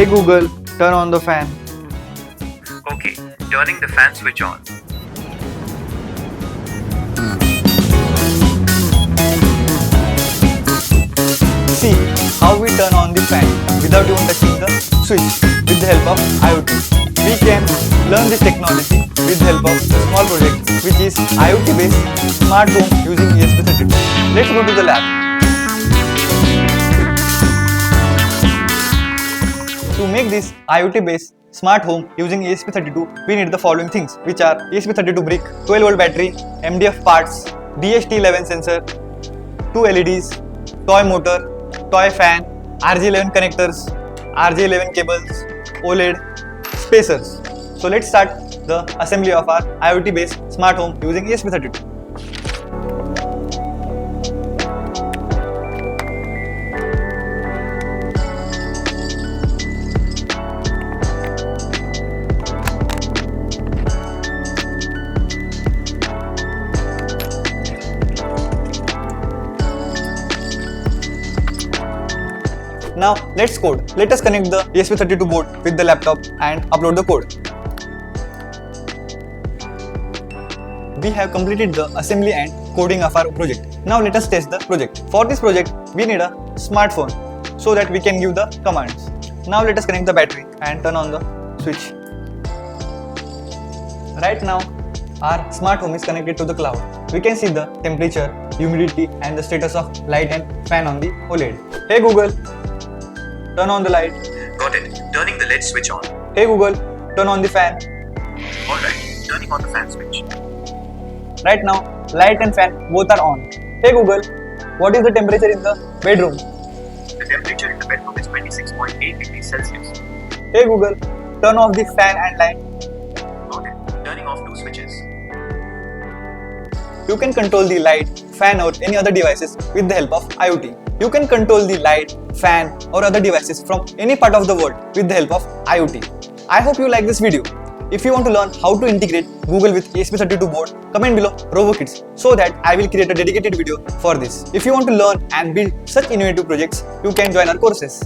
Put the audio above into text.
Google, turn on the fan. Okay, turning the fan switch on. See how we turn on the fan without even touching the switch with the help of IoT. We can learn this technology with the help of a small project which is IoT-based smart home using ESP32. Let's go to the lab. To make this IoT-based smart home using ESP32, we need the following things, which are ESP32 brick, 12V battery, MDF parts, DHT11 sensor, 2 LEDs, toy motor, toy fan, RJ11 connectors, RJ11 cables, OLED, spacers. So let's start the assembly of our IoT-based smart home using ESP32. Now let's code. Let us connect the ESP32 board with the laptop and upload the code. We have completed the assembly and coding of our project. Now let us test the project. For this project, we need a smartphone so that we can give the commands. Now let us connect the battery and turn on the switch. Right now, our smart home is connected to the cloud. We can see the temperature, humidity and the status of light and fan on the OLED. Hey Google, turn on the light. Got it. Turning the LED switch on. Hey Google, turn on the fan. Alright, turning on the fan switch. Right now, light and fan both are on. Hey Google, what is the temperature in the bedroom? The temperature in the bedroom is 26.8 degrees Celsius. Hey Google, turn off the fan and light. Got it. Turning off two switches. You can control the light, fan or any other devices with the help of IoT. You can control the light, fan or other devices from any part of the world with the help of IoT. I hope you like this video. If you want to learn how to integrate Google with ESP32 board, comment below RoboKids so that I will create a dedicated video for this. If you want to learn and build such innovative projects, you can join our courses.